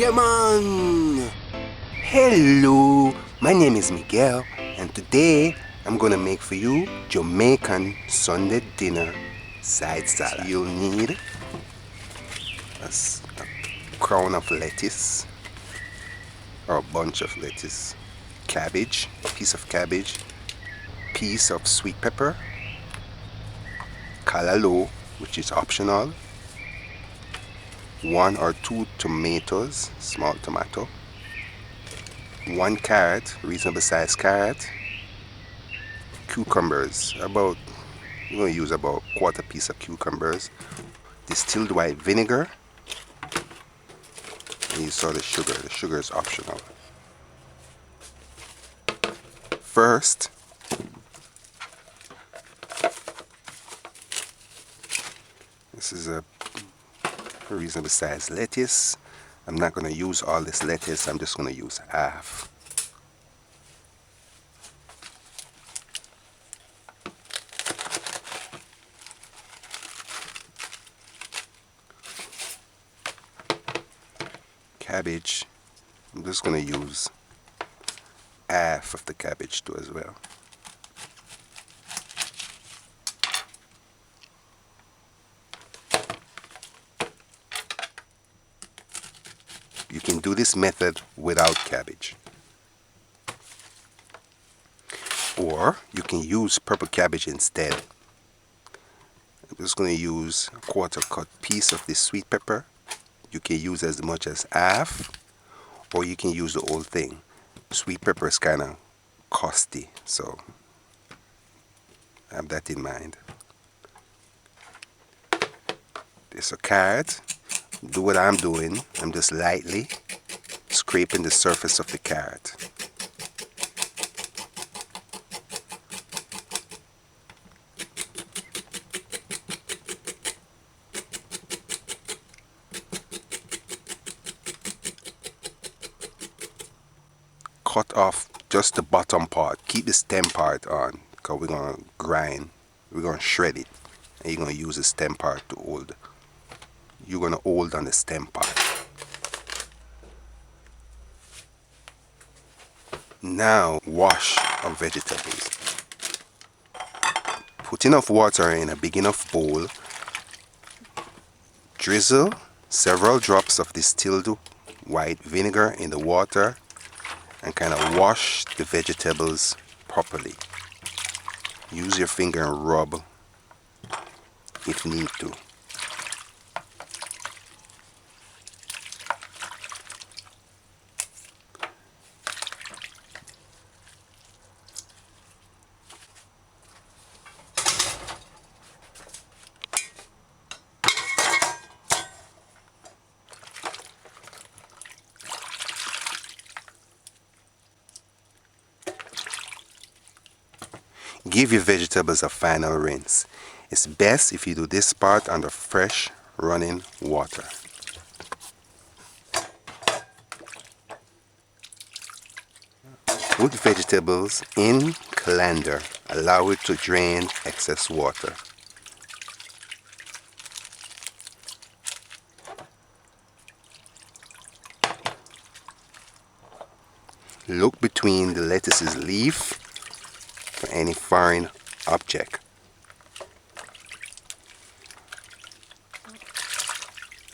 Yeah, man! Hello, my name is Miguel, and today I'm gonna make for you Jamaican Sunday Dinner-Side Salad. You'll need a crown of lettuce, or a bunch of lettuce, cabbage, a piece of cabbage, piece of sweet pepper, callaloo, which is optional, 1 or 2 tomatoes, small tomato, 1 carrot, reasonable size carrot, cucumbers, we're going to use about quarter piece of cucumbers, distilled white vinegar, and you saw the sugar is optional. First, this is a reasonable size lettuce. I'm not going to use all this lettuce, I'm just going to use half. Cabbage, I'm just going to use half of the cabbage too as well. You can do this method without cabbage, or you can use purple cabbage instead. I'm just going to use a quarter cut piece of this sweet pepper. You can use as much as half, or you can use the whole thing. Sweet pepper is kind of costly, so have that in mind. There's a carrot. Do what I'm doing. I'm just lightly scraping the surface of the carrot. Cut off just the bottom part. Keep the stem part on, because we're going to grind. We're going to shred it. And you're going to use the stem part to hold. You're going to hold on the stem part. Now wash our vegetables. Put enough water in a big enough bowl. Drizzle several drops of distilled white vinegar in the water and kind of wash the vegetables properly. Use your finger and rub if need to. Give your vegetables a final rinse. It's best if you do this part under fresh running water. Put vegetables in colander. Allow it to drain excess water. Look between the lettuce's leaf for any foreign object.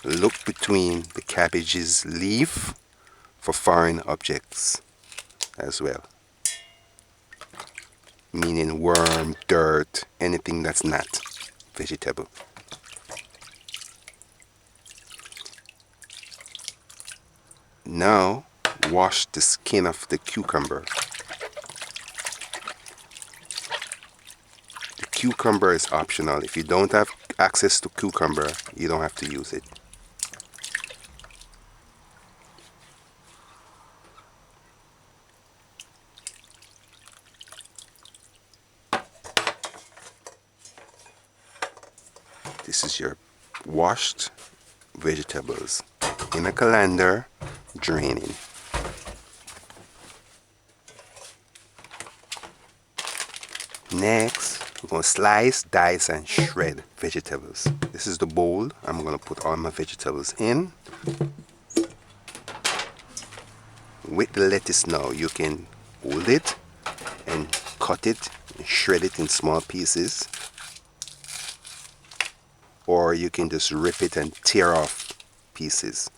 Look between the cabbage's leaf for foreign objects as well, meaning worm, dirt, anything that's not vegetable. Now wash the skin of the cucumber. Cucumber is optional. If you don't have access to cucumber, you don't have to use it. This is your washed vegetables in a colander, draining. Next, we're going to slice, dice, and shred vegetables. This is the bowl I'm going to put all my vegetables in. With the lettuce now, you can hold it and cut it, shred it in small pieces, or you can just rip it and tear off pieces.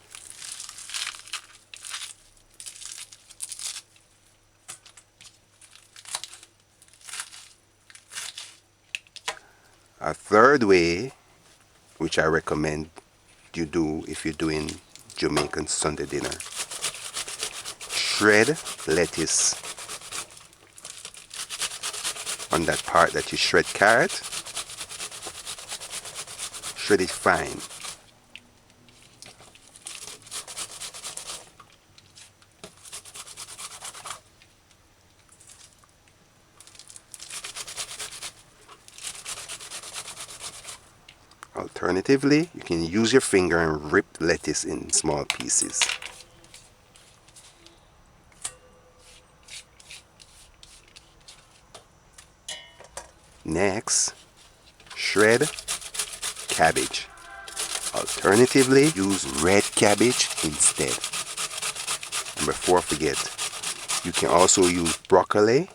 A third way, which I recommend you do if you're doing Jamaican Sunday dinner, shred lettuce on that part that you shred carrot. Shred it fine. Alternatively, you can use your finger and rip lettuce in small pieces. Next, shred cabbage. Alternatively, use red cabbage instead. And before I forget, you can also use broccoli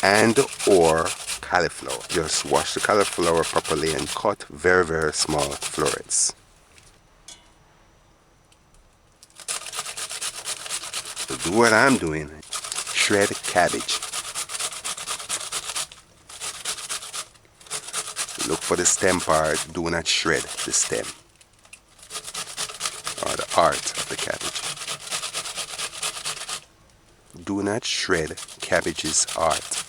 and or cauliflower. Just wash the cauliflower properly and cut very, very small florets. So do what I'm doing. Shred cabbage. Look for the stem part. Do not shred the stem or the heart of the cabbage. Do not shred cabbage's heart.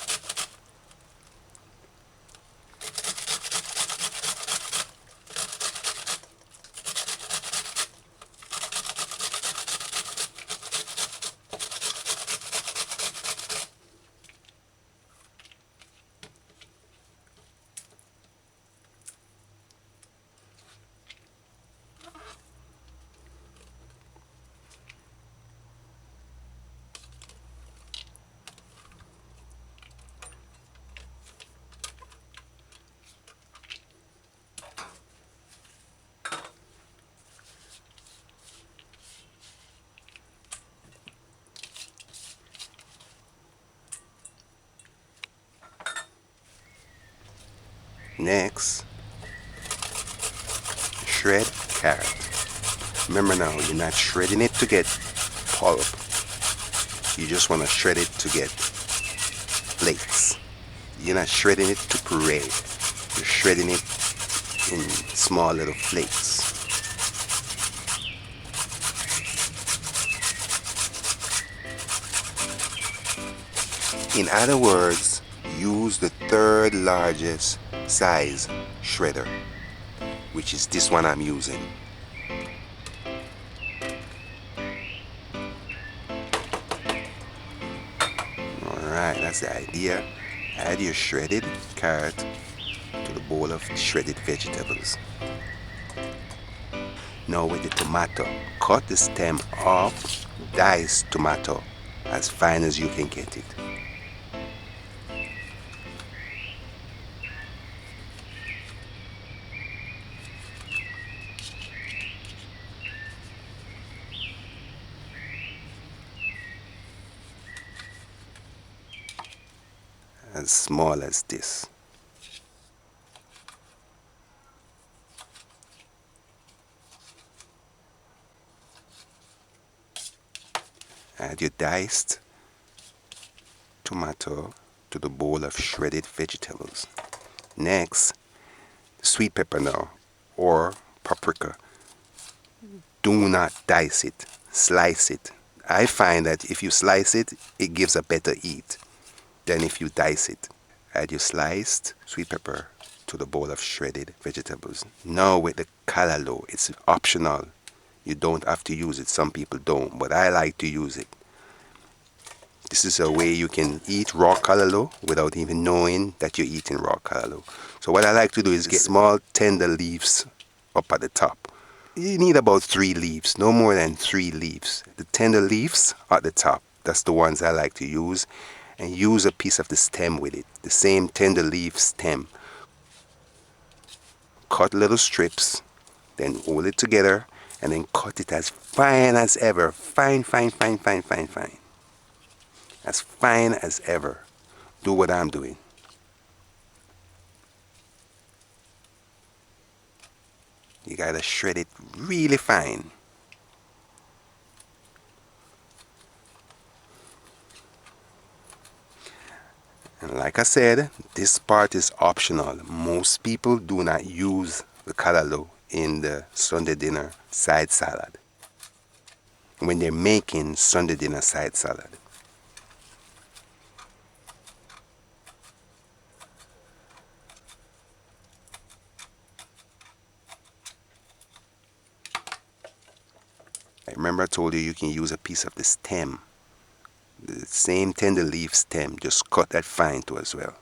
Next, shred carrot. Remember now, you're not shredding it to get pulp. You just want to shred it to get flakes. You're not shredding it to puree. You're shredding it in small little flakes. In other words, use the third largest size shredder, which is this one I'm using. Alright, that's the idea. Add your shredded carrot to the bowl of shredded vegetables. Now with the tomato, cut the stem off, dice tomato as fine as you can get it. As small as this. Add your diced tomato to the bowl of shredded vegetables. Next, sweet pepper now, or paprika. Do not dice it, slice it. I find that if you slice it, it gives a better eat than if you dice it. Add your sliced sweet pepper to the bowl of shredded vegetables. Now with the callaloo, it's optional. You don't have to use it. Some people don't, but I like to use it. This is a way you can eat raw callaloo without even knowing that you're eating raw callaloo. So what I like to do is get small tender leaves up at the top. You need about 3 leaves, no more than 3 leaves. The tender leaves at the top, that's the ones I like to use. And use a piece of the stem with it, the same tender leaf stem. Cut little strips, then hold it together and then cut it as fine as ever. Fine, fine, fine, fine, fine, fine. As fine as ever. Do what I'm doing. You gotta shred it really fine. And like I said, this part is optional. Most people do not use the callaloo in the Sunday dinner side salad when they're making Sunday dinner side salad. I remember I told you can use a piece of the stem, the same tender leaf stem, just cut that fine too as well.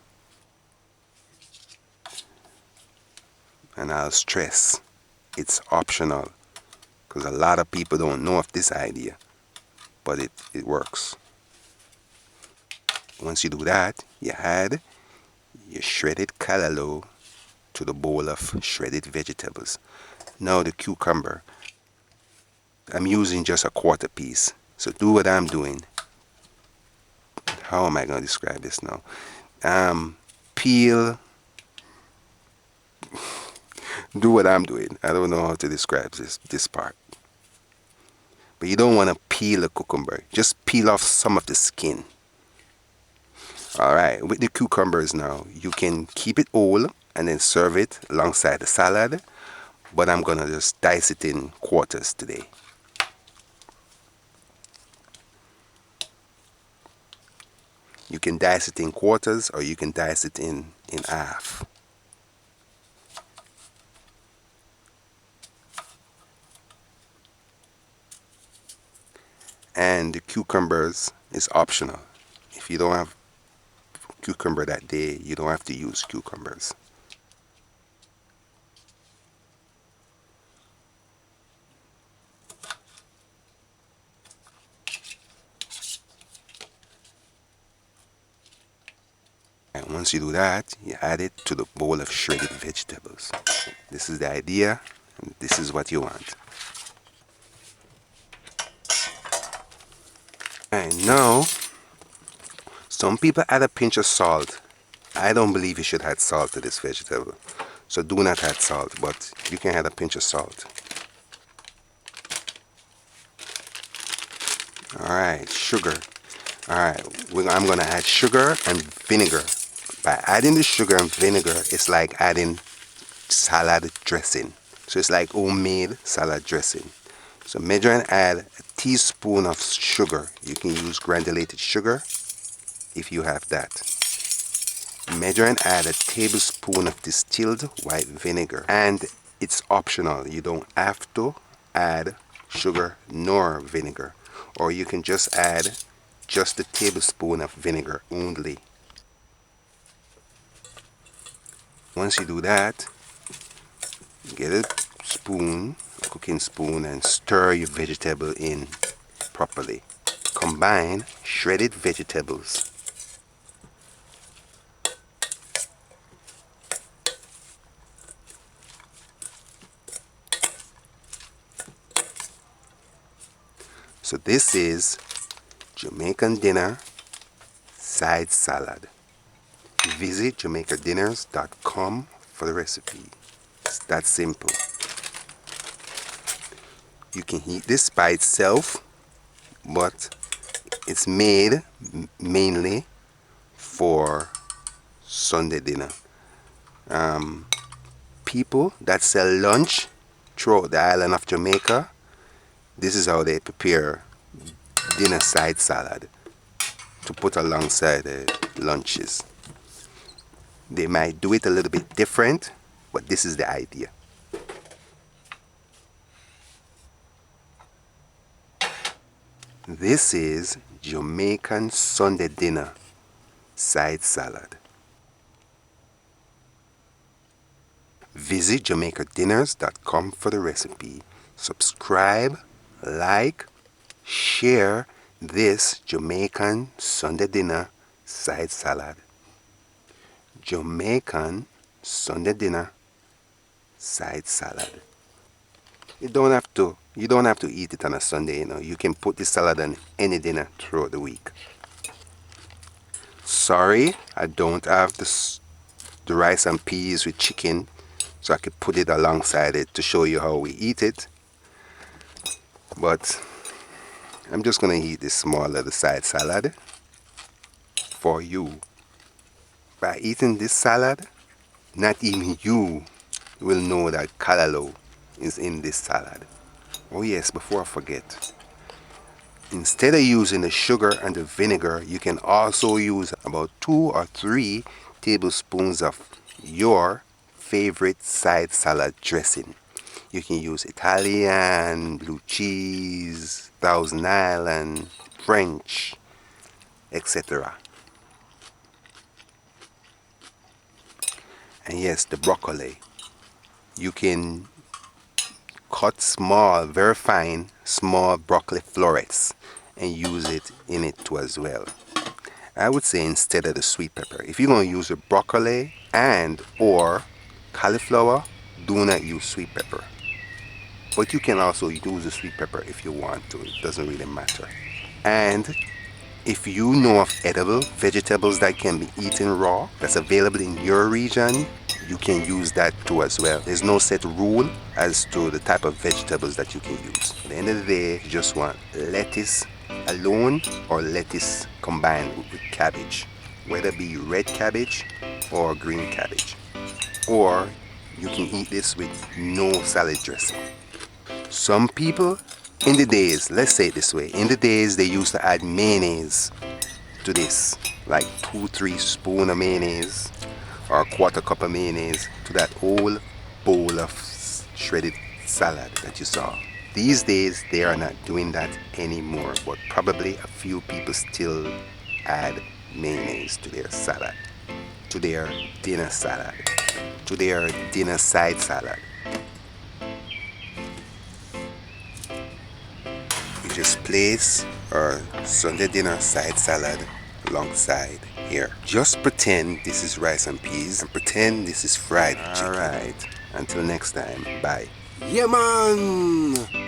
And I'll stress, it's optional because a lot of people don't know of this idea, but it works. Once you do that, you add your shredded callaloo to the bowl of shredded vegetables. Now the cucumber, I'm using just a quarter piece. So do what I'm doing. How am I going to describe this now? Peel. Do what I'm doing. I don't know how to describe this part. But you don't want to peel a cucumber. Just peel off some of the skin. Alright, with the cucumbers now, you can keep it whole and then serve it alongside the salad. But I'm going to just dice it in quarters today. You can dice it in quarters or you can dice it in half. And the cucumbers is optional. If you don't have cucumber that day, you don't have to use cucumbers. And once you do that, you add it to the bowl of shredded vegetables. This is the idea, and this is what you want. And now, some people add a pinch of salt. I don't believe you should add salt to this vegetable. So do not add salt, but you can add a pinch of salt. Alright, sugar. Alright, I'm going to add sugar and vinegar. By adding the sugar and vinegar, it's like adding salad dressing. So it's like homemade salad dressing. So measure and add a teaspoon of sugar. You can use granulated sugar if you have that. Measure and add a tablespoon of distilled white vinegar. And it's optional. You don't have to add sugar nor vinegar. Or you can just add just a tablespoon of vinegar only. Once you do that, get a spoon, a cooking spoon, and stir your vegetable in properly. Combine shredded vegetables, so this is Jamaican dinner side salad. Visit JamaicanDinners.com for the recipe. It's that simple. You can eat this by itself, but it's made mainly for Sunday dinner. People that sell lunch throughout the island of Jamaica, this is how they prepare dinner side salad to put alongside the lunches. They might do it a little bit different, but this is the idea. This is Jamaican Sunday dinner side salad. Visit JamaicanDinners.com for the recipe. Subscribe, like, share this Jamaican Sunday dinner side salad. Jamaican Sunday dinner side salad. You don't have to You don't have to eat it on a Sunday, you know. You can put this salad on any dinner throughout the week. Sorry, I don't have the rice and peas with chicken, so I could put it alongside it to show you how we eat it. But I'm just gonna eat this small little side salad for you. By eating this salad, not even you will know that callaloo is in this salad. Oh yes, before I forget, instead of using the sugar and the vinegar, you can also use about 2 or 3 tablespoons of your favorite side salad dressing. You can use Italian, blue cheese, Thousand Island, French, etc. And yes, the broccoli. You can cut small, very fine, small broccoli florets and use it in it too as well. I would say instead of the sweet pepper. If you're going to use a broccoli and or cauliflower, do not use sweet pepper. But you can also use the sweet pepper if you want to. It doesn't really matter. And if you know of edible vegetables that can be eaten raw, that's available in your region, you can use that too as well. There's no set rule as to the type of vegetables that you can use. At the end of the day, you just want lettuce alone or lettuce combined with cabbage, whether it be red cabbage or green cabbage. Or you can eat this with no salad dressing. Some people in the days, let's say it this way, in the days they used to add mayonnaise to this, like 2-3 spoon of mayonnaise or a quarter cup of mayonnaise to that whole bowl of shredded salad that you saw. These days they are not doing that anymore, but probably a few people still add mayonnaise to their salad, to their dinner salad, to their dinner side salad. We just place our Sunday dinner side salad alongside here. Just pretend this is rice and peas and pretend this is fried chicken. Alright, until next time, bye. Yeah man!